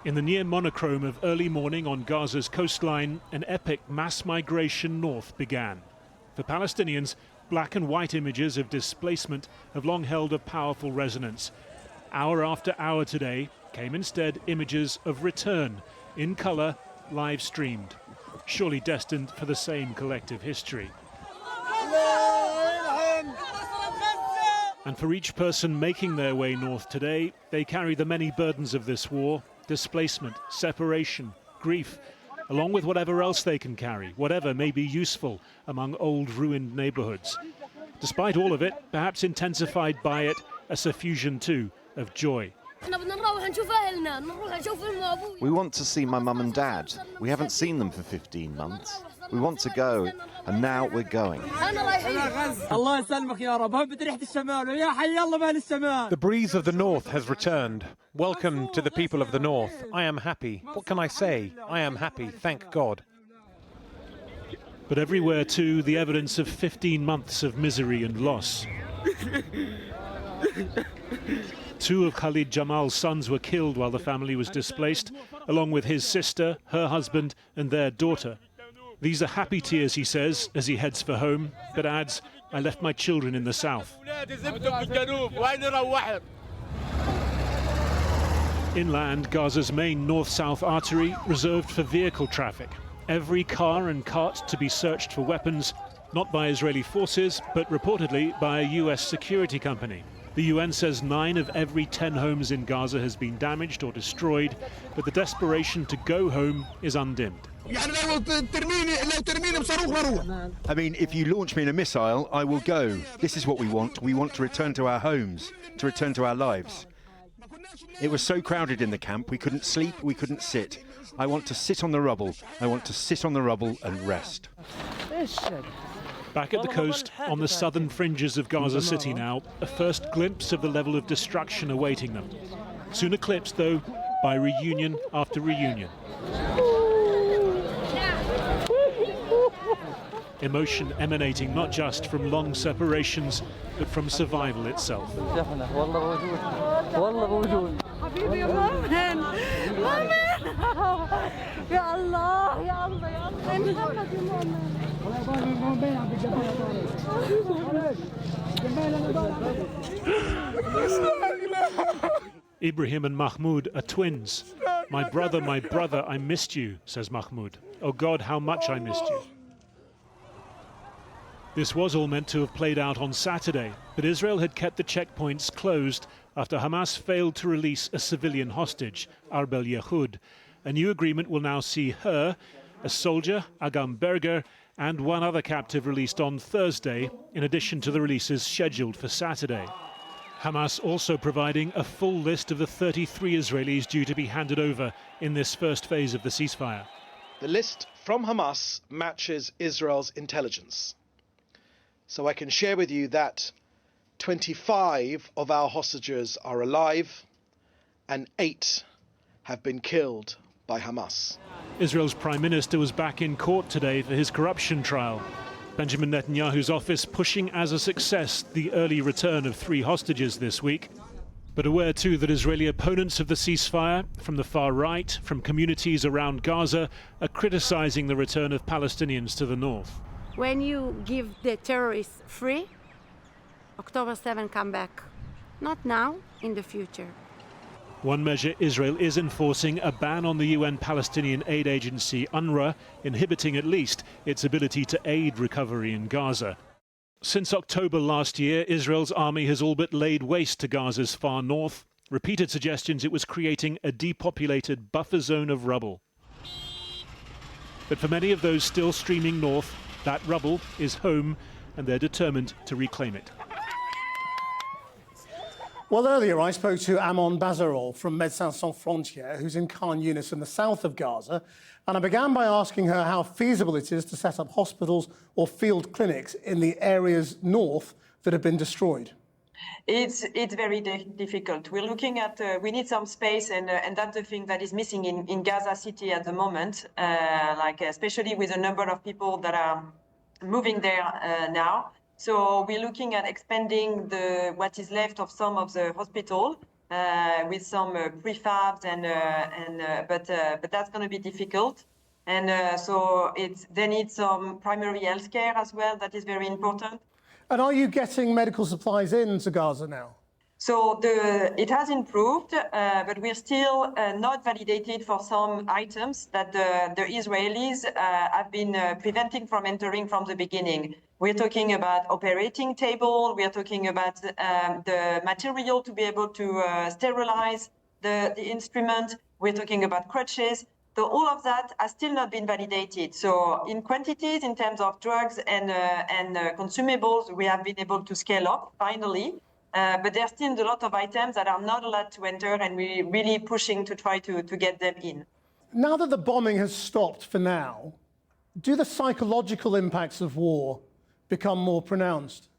In the near monochrome of early morning on Gaza's coastline, an epic mass migration north began. For Palestinians, black and white images of displacement have long held a powerful resonance. Hour after hour today came instead images of return, in colour, live streamed, surely destined for the same collective history. And for each person making their way north today, they carry the many burdens of this war: displacement, separation, grief, along with whatever else they can carry, whatever may be useful among old ruined neighbourhoods. Despite all of it, perhaps intensified by it, a suffusion too of joy. We want to see my mum and dad. We haven't seen them for 15 months. We want to go, and now we're going. The breeze of the north has returned. Welcome to the people of the north. I am happy. What can I say? I am happy, thank God. But everywhere too, the evidence of 15 months of misery and loss. Two of Khalid Jamal's sons were killed while the family was displaced, along with his sister, her husband, and their daughter. These are happy tears, he says, as he heads for home, but adds, "I left my children in the south." Inland, Gaza's main north-south artery reserved for vehicle traffic. Every car and cart to be searched for weapons, not by Israeli forces, but reportedly by a US security company. The UN says 9 of every 10 homes in Gaza has been damaged or destroyed, but the desperation to go home is undimmed. I mean, if you launch me in a missile, I will go. This is what we want. We want to return to our homes, to return to our lives. It was so crowded in the camp, we couldn't sleep, we couldn't sit. I want to sit on the rubble. I want to sit on the rubble and rest. Back at the coast, on the southern fringes of Gaza City now, a first glimpse of the level of destruction awaiting them. Soon eclipsed, though, by reunion after reunion. Emotion emanating not just from long separations, but from survival itself. Ibrahim and Mahmoud are twins. My brother, I missed you," says Mahmoud. "Oh God, how much I missed you." This was all meant to have played out on Saturday, but Israel had kept the checkpoints closed after Hamas failed to release a civilian hostage, Arbel Yehud. A new agreement will now see her, a soldier, Agam Berger, and one other captive released on Thursday, in addition to the releases scheduled for Saturday. Hamas also providing a full list of the 33 Israelis due to be handed over in this first phase of the ceasefire. The list from Hamas matches Israel's intelligence. So I can share with you that 25 of our hostages are alive and 8 have been killed by Hamas. Israel's Prime Minister was back in court today for his corruption trial. Benjamin Netanyahu's office pushing as a success the early return of 3 hostages this week. But aware too that Israeli opponents of the ceasefire, from the far right, from communities around Gaza, are criticizing the return of Palestinians to the north. When you give the terrorists free, October 7 come back. Not now, in the future. One measure Israel is enforcing, a ban on the UN Palestinian aid agency UNRWA, inhibiting at least its ability to aid recovery in Gaza. Since October last year, Israel's army has all but laid waste to Gaza's far north. Repeated suggestions it was creating a depopulated buffer zone of rubble. But for many of those still streaming north, that rubble is home, and they're determined to reclaim it. Well, earlier I spoke to Amon Bazarol from Médecins Sans Frontières, who's in Khan Yunis in the south of Gaza, and I began by asking her how feasible it is to set up hospitals or field clinics in the areas north that have been destroyed. It's very difficult. We're looking at, we need some space, and that's the thing that is missing in Gaza City at the moment, especially with the number of people that are moving there now. So we're looking at expanding what is left of some of the hospital with some prefabs but that's going to be difficult. And so they need some primary health care as well. That is very important. And are you getting medical supplies into Gaza now? So it has improved, but we're still not validated for some items that the Israelis have been preventing from entering from the beginning. We're talking about operating table. We're talking about the material to be able to sterilize the instrument. We're talking about crutches. So all of that has still not been validated. So in quantities, in terms of drugs and consumables, we have been able to scale up finally. But there's still a lot of items that are not allowed to enter, and we're really pushing to try to get them in. Now that the bombing has stopped for now, do the psychological impacts of war become more pronounced?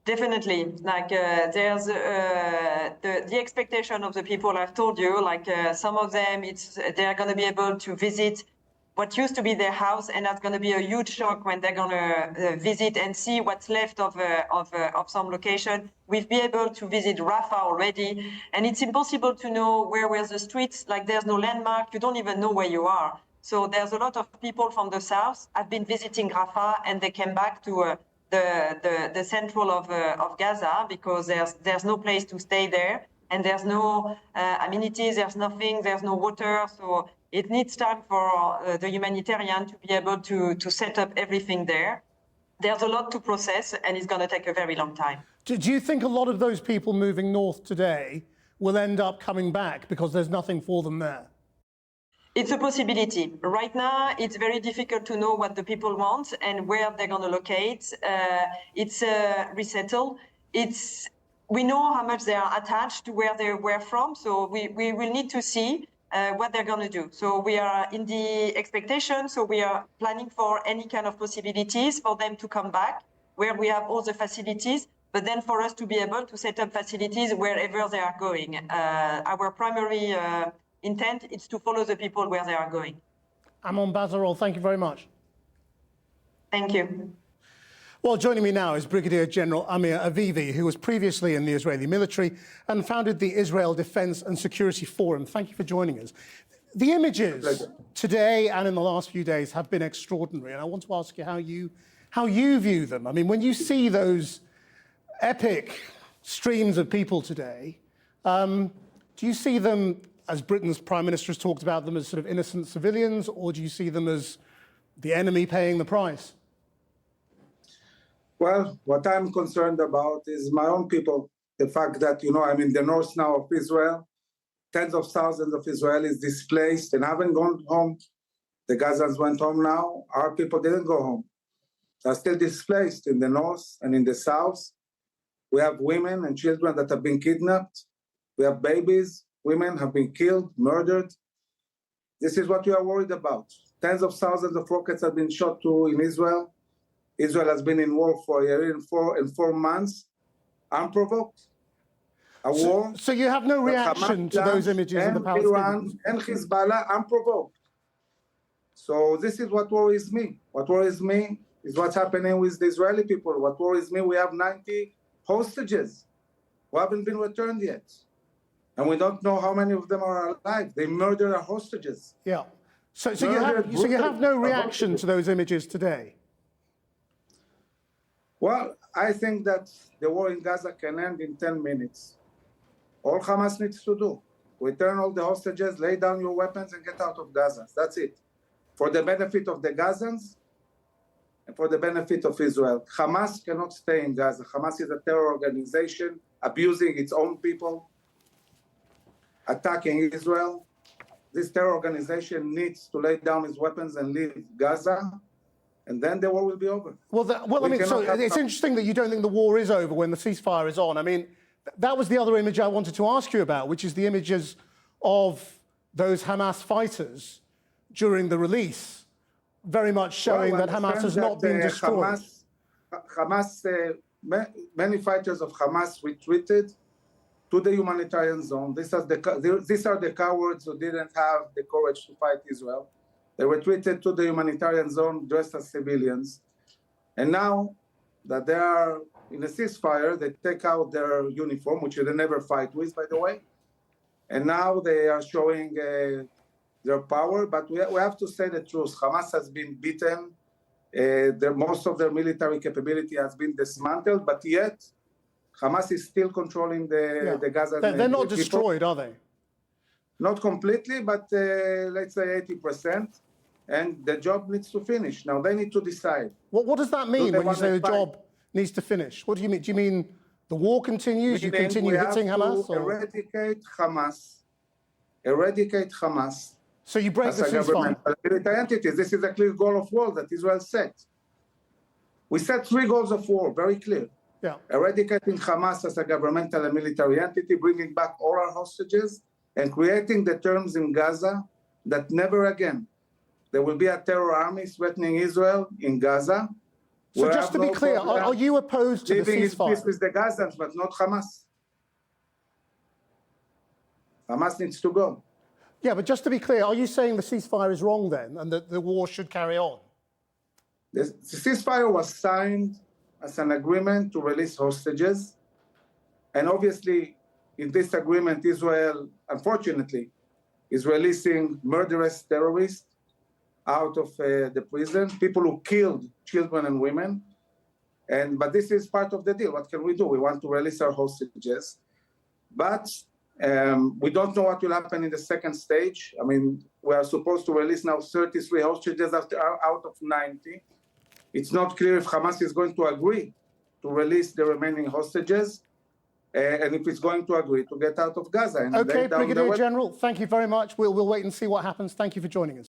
Definitely. Like there's the expectation of the people I've told you, like some of them, they're going to be able to visit what used to be their house, and that's going to be a huge shock when they're going to visit and see what's left of some location. We've been able to visit Rafah already, and it's impossible to know where were the streets. Like there's no landmark, you don't even know where you are. So there's a lot of people from the south have been visiting Rafah, and they came back to the central of Gaza because there's no place to stay there, and there's no amenities, there's nothing, there's no water. So it needs time for the humanitarian to be able to set up everything there. There's a lot to process, and it's going to take a very long time. Do you think a lot of those people moving north today will end up coming back because there's nothing for them there? It's a possibility. Right now, it's very difficult to know what the people want and where they're going to locate. It's resettle. We know how much they are attached to where they were from, so we will need to see what they're going to do. So we are in the expectation, so we are planning for any kind of possibilities for them to come back, where we have all the facilities, but then for us to be able to set up facilities wherever they are going. Our primary intent is to follow the people where they are going. Amon Bazarol, thank you very much. Thank you. Well, joining me now is Brigadier General Amir Avivi, who was previously in the Israeli military and founded the Israel Defense and Security Forum. Thank you for joining us. The images today and in the last few days have been extraordinary, and I want to ask you how you view them. I mean, when you see those epic streams of people today, do you see them, as Britain's Prime Minister has talked about them, as sort of innocent civilians, or do you see them as the enemy paying the price? Well, what I'm concerned about is my own people. The fact that, I'm in the north now of Israel, tens of thousands of Israelis displaced and haven't gone home. The Gazans went home now. Our people didn't go home. They're still displaced in the north and in the south. We have women and children that have been kidnapped. We have babies. Women have been killed, murdered. This is what we are worried about. Tens of thousands of rockets have been shot in Israel. Israel has been in war for a year and 4 months, unprovoked. War. So you have no reaction to those images of the Palestinians? Iran and Hezbollah, unprovoked. So this is what worries me. What worries me is what's happening with the Israeli people. What worries me, we have 90 hostages who haven't been returned yet. And we don't know how many of them are alive. They murdered our hostages. Yeah. So you have no reaction to those images today? Well, I think that the war in Gaza can end in 10 minutes. All Hamas needs to do, return all the hostages, lay down your weapons, and get out of Gaza. That's it. For the benefit of the Gazans and for the benefit of Israel. Hamas cannot stay in Gaza. Hamas is a terror organization, abusing its own people, attacking Israel. This terror organization needs to lay down its weapons and leave Gaza, and then the war will be over. So it's interesting that you don't think the war is over when the ceasefire is on. I mean, that was the other image I wanted to ask you about, which is the images of those Hamas fighters during the release, very much showing that Hamas has not been destroyed. Many fighters of Hamas retreated to the humanitarian zone. These are the cowards who didn't have the courage to fight Israel. They retreated to the humanitarian zone dressed as civilians. And now that they are in a ceasefire, they take out their uniform, which they never fight with, by the way. and now they are showing their power. But we have to say the truth. Hamas has been beaten. Most of their military capability has been dismantled, but yet Hamas is still controlling the Gaza. They're not destroyed, are they? Not completely, but let's say 80%. And the job needs to finish. Now they need to decide. What does that mean when you say the job needs to finish? What do you mean? Do you mean the war continues? You continue hitting Hamas? Or? Eradicate Hamas. Eradicate Hamas. So you break the ceasefire. Military entities. This is a clear goal of war that Israel set. We set 3 goals of war, very clear. Yeah. Eradicating Hamas as a governmental and military entity, bringing back all our hostages, and creating the terms in Gaza that never again there will be a terror army threatening Israel in Gaza. So just to be clear, are you opposed to the living ceasefire? in peace with the Gazans, but not Hamas. Hamas needs to go. Yeah, but just to be clear, are you saying the ceasefire is wrong then, and that the war should carry on? The ceasefire was signed as an agreement to release hostages. And obviously, in this agreement, Israel, unfortunately, is releasing murderous terrorists out of the prison, people who killed children and women. But this is part of the deal. What can we do? We want to release our hostages. But we don't know what will happen in the second stage. I mean, we are supposed to release now 33 hostages out of 90. It's not clear if Hamas is going to agree to release the remaining hostages, and if it's going to agree to get out of Gaza. And okay, Brigadier General, thank you very much. We'll wait and see what happens. Thank you for joining us.